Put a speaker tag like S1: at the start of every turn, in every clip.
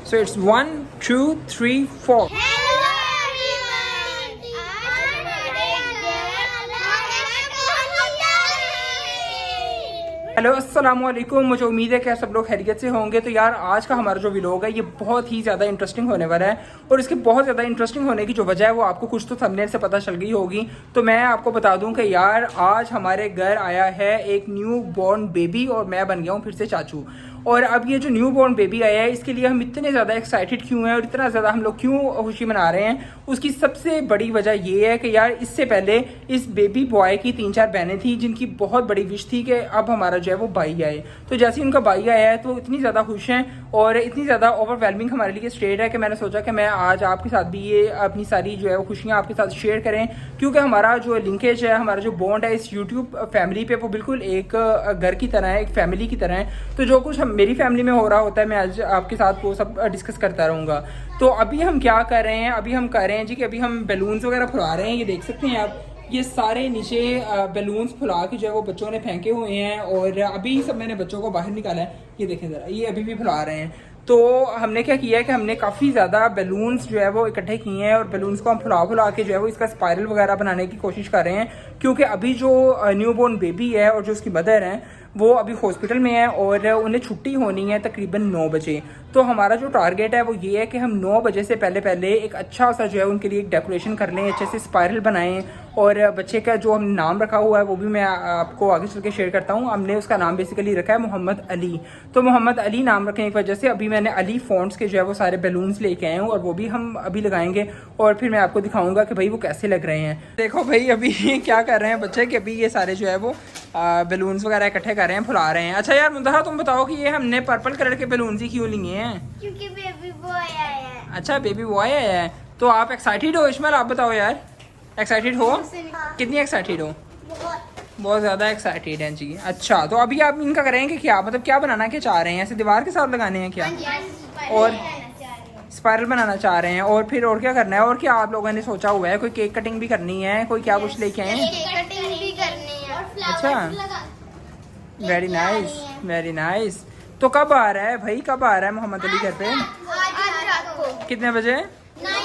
S1: So it's 1, 2, 3, 4. Hello अस्सलाम वालेकुम। मुझे उम्मीद है कि आप सब लोग खैरियत से होंगे। तो यार आज का हमारा जो व्लॉग है ये बहुत ही ज़्यादा इंटरेस्टिंग होने वाला है और इसके बहुत ज़्यादा इंटरेस्टिंग होने की जो वजह है वो आपको कुछ तो थंबनेल से पता चल गई होगी। तो मैं आपको बता दूं कि यार आज हमारे घर आया है एक न्यू बॉर्न बेबी और मैं बन गया हूँ फिर से चाचू। और अब ये जो न्यू बॉर्न बेबी आया है इसके लिए हम इतने ज़्यादा एक्साइटेड क्यों हैं और इतना ज़्यादा हम लोग क्यों खुशी मना रहे हैं, उसकी सबसे बड़ी वजह ये है कि यार इससे पहले इस बेबी बॉय की 3-4 बहनें थी जिनकी बहुत बड़ी विश थी कि अब हमारा जो है वो भाई आए। तो जैसे ही उनका भाई आया है तो इतनी ज़्यादा खुश हैं और इतनी ज़्यादा ओवरवेलमिंग हमारे लिए स्टेट है कि मैंने सोचा कि मैं आज आपके साथ भी ये अपनी सारी जो है वो खुशियाँ आपके साथ शेयर करें, क्योंकि हमारा जो लिंकेज है, हमारा जो बॉन्ड है इस यूट्यूब फैमिली पे वो बिल्कुल एक घर की तरह है, एक फैमिली की तरह है। तो जो कुछ मेरी फैमिली में हो रहा होता है मैं आज आपके साथ वो सब डिस्कस करता रहूँगा। तो अभी हम क्या कर रहे हैं, अभी हम कर रहे हैं जी कि अभी हम बैलून्स वगैरह फुला रहे हैं। ये देख सकते हैं आप, ये सारे नीचे बैलून्स फुला के जो है वो बच्चों ने फेंके हुए हैं और अभी सब मैंने बच्चों को बाहर निकाला है। ये देखें ज़रा, ये अभी भी फुला रहे हैं। तो हमने क्या किया है कि हमने काफ़ी ज़्यादा बैलून्स जो है वो इकट्ठे किए हैं और बैलून्स को हम फुला के जो है वो इसका स्पाइरल वगैरह बनाने की कोशिश कर रहे हैं, क्योंकि अभी जो न्यू बॉर्न बेबी है और जो उसकी मदर हैं वो अभी हॉस्पिटल में है और उन्हें छुट्टी होनी है तकरीबन 9 बजे। तो हमारा जो टारगेट है वो ये है कि हम 9 बजे से पहले एक अच्छा सा जो है उनके लिए एक डेकोरेशन कर लें, अच्छे से स्पाइरल बनाएं। और बच्चे का जो हमने नाम रखा हुआ है वो भी मैं आपको आगे चल के शेयर करता हूँ। हमने उसका नाम बेसिकली रखा है मोहम्मद अली। तो मोहम्मद अली नाम रखने की वजह से अभी मैंने अली फॉन्ट्स के जो है वो सारे बैलून्स लेके आए हूँ और वो भी हम अभी लगाएंगे और फिर मैं आपको दिखाऊंगा कि भाई वो कैसे लग रहे हैं। देखो भाई अभी क्या कर रहे हैं बच्चे कि अभी ये सारे जो है वो बैलून्स वगैरह इकट्ठे कर रहे हैं, फुला रहे हैं। अच्छा यार मुंतहा तुम बताओ कि ये हमने पर्पल कलर के बैलून्स ही क्यों लिए हैं?
S2: क्योंकि बेबी बॉय आया है।
S1: अच्छा बेबी बॉय आया है, तो आप एक्साइटेड हो इस्माइल? आप बताओ यार, एक्साइटेड हो? कितनी एक्साइटेड हो? बहुत ज़्यादा एक्साइटेड हैं जी। अच्छा तो अभी आप इनका करेंगे क्या, मतलब क्या बनाना क्या चाह रहे हैं? ऐसे दीवार के साथ लगाने हैं क्या? और स्पाइरल बनाना चाह रहे हैं और फिर और क्या करना है? और क्या आप लोगों ने सोचा हुआ है? कोई केक कटिंग भी करनी है, कोई क्या कुछ लेके आए हैं?
S2: केक कटिंग भी करनी है।
S1: अच्छा वेरी नाइस वेरी नाइस। तो कब आ रहा है भाई, कब आ रहा है मोहम्मद अली घर पे?
S2: आज रात को
S1: कितने बजे?
S2: 9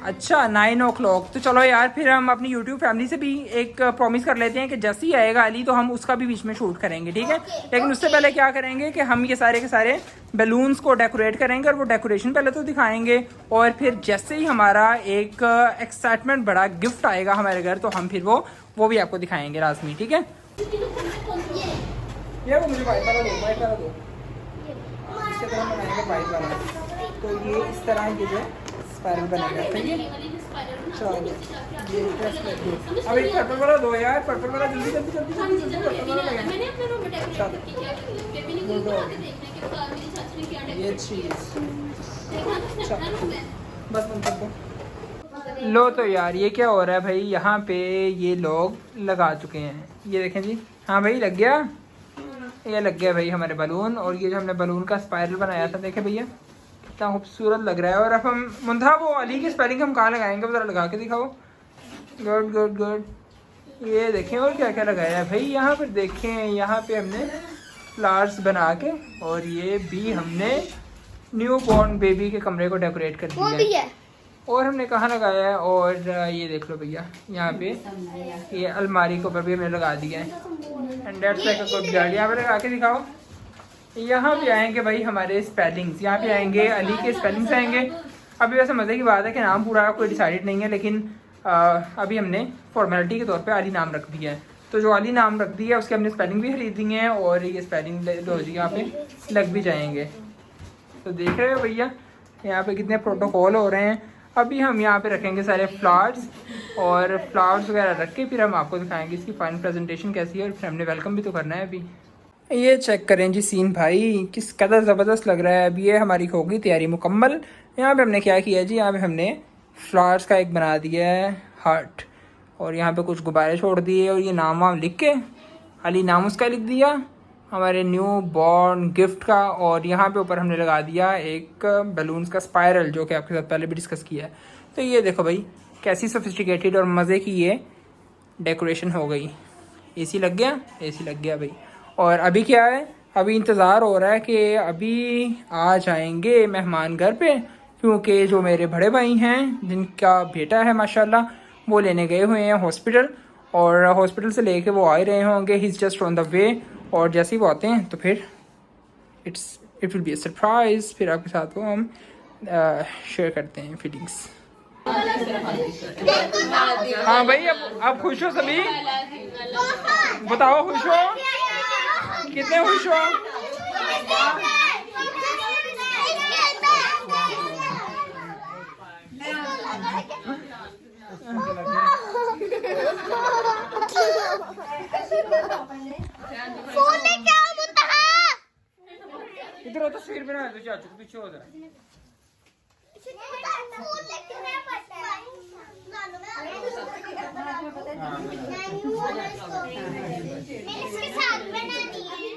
S1: अच्छा 9 o'clock। तो चलो यार फिर हम अपनी यूट्यूब फैमिली से भी एक प्रॉमिस कर लेते हैं कि जैसे ही आएगा अली तो हम उसका भी बीच में शूट करेंगे, ठीक है? लेकिन उससे पहले क्या करेंगे कि हम ये सारे के सारे बैलून्स को डेकोरेट करेंगे और वो डेकोरेशन पहले तो दिखाएंगे और फिर जैसे ही हमारा एक एक्साइटमेंट बड़ा गिफ्ट आएगा हमारे घर तो हम फिर वो भी आपको दिखाएंगे लाजमी, ठीक है? ये वो मुझे वाइट वाला दो, वाइट वाला दो। इसके तरह बनाएंगे वाइट वाला। तो ये इस तरह ये जो स्पाइरल बनेगा, ठीक है? चलो ये अब एक पर्पल वाला दो यार, पर्पल वाला जल्दी जल्दी जल्दी जल्दी जल्दी पर्पल वाला लगाएंगे। ये चीज़ बस बंद कर दो। लो तो यार ये क्या हो रहा है भाई, यहाँ पे ये लोग लगा चुके हैं, ये देखें जी। हाँ भाई लग गया, ये लग गया भाई हमारे बलून। और ये जो हमने बलून का स्पाइरल बनाया था देखे भैया कितना खूबसूरत लग रहा है। और अब हम मुंधा वो अली की स्पेलिंग हम कहाँ लगाएंगे, ज़रा लगा के दिखाओ। Good good good. ये देखें और क्या क्या लगाया है भाई यहाँ पर, देखें यहाँ पे हमने फ्लावर्स बना के और ये भी हमने न्यू बॉर्न बेबी के कमरे को डेकोरेट कर दिया है। और हमने कहाँ लगाया है, और ये देख लो भैया यहाँ पे ये अलमारी के ऊपर भी हमने लगा दिया है। And that's like a good girl. यहाँ पे लगा के दिखाओ। यहाँ पे आएंगे भाई हमारे स्पेलिंग्स, यहाँ पे आएंगे अली के स्पेलिंग्स आएंगे। अभी वैसे मज़े की बात है कि नाम पूरा कोई डिसाइडेड नहीं है, लेकिन अभी हमने फॉर्मेलिटी के तौर पे अली नाम रख दिया है। तो जो अली नाम रख दिया है उसके हमने स्पेलिंग भी खरीद दी है और ये स्पेलिंग लो जी यहाँ पे लग भी जाएंगे। तो देख रहे हो भैया यहाँ पे कितने प्रोटोकॉल हो रहे हैं। अभी हम यहाँ पे रखेंगे सारे फ्लावर्स और फ्लावर्स वगैरह रख के फिर हम आपको दिखाएंगे इसकी फाइनल प्रेजेंटेशन कैसी है और फिर हमने वेलकम भी तो करना है। अभी ये चेक करें जी सीन भाई, किस कदर ज़बरदस्त लग रहा है। अभी ये हमारी होगी तैयारी मुकम्मल। यहाँ पे हमने क्या किया जी, यहाँ पे हमने फ्लावर्स का एक बना दिया है हार्ट और यहाँ पे कुछ गुब्बारे छोड़ दिए और ये नाम वाम लिख के अली नाम उसका लिख दिया हमारे न्यू बॉर्न गिफ्ट का। और यहाँ पे ऊपर हमने लगा दिया एक बैलून्स का स्पाइरल जो कि आपके साथ पहले भी डिस्कस किया है। तो ये देखो भाई कैसी सोफिस्टिकेटेड और मज़े की ये डेकोरेशन हो गई। एसी लग गया, एसी लग गया भाई। और अभी क्या है अभी इंतज़ार हो रहा है कि अभी आ जाएंगे मेहमान घर पे, क्योंकि जो मेरे बड़े भाई हैं जिनका बेटा है माशाल्लाह, वो लेने गए हुए हैं हॉस्पिटल, और हॉस्पिटल से लेके वो आ ही रहे होंगे। He is just on the way, और जैसे ही वो आते हैं तो फिर it will be a surprise. फिर आपके साथ वो हम शेयर करते हैं फीलिंग्स। हाँ भाई, अब आप खुश हो सभी? बताओ, खुश हो? कितने खुश हो? इधर तस्वीर बना दो चाचू को, पीछे हो जा।
S2: इसके साथ बना दिए।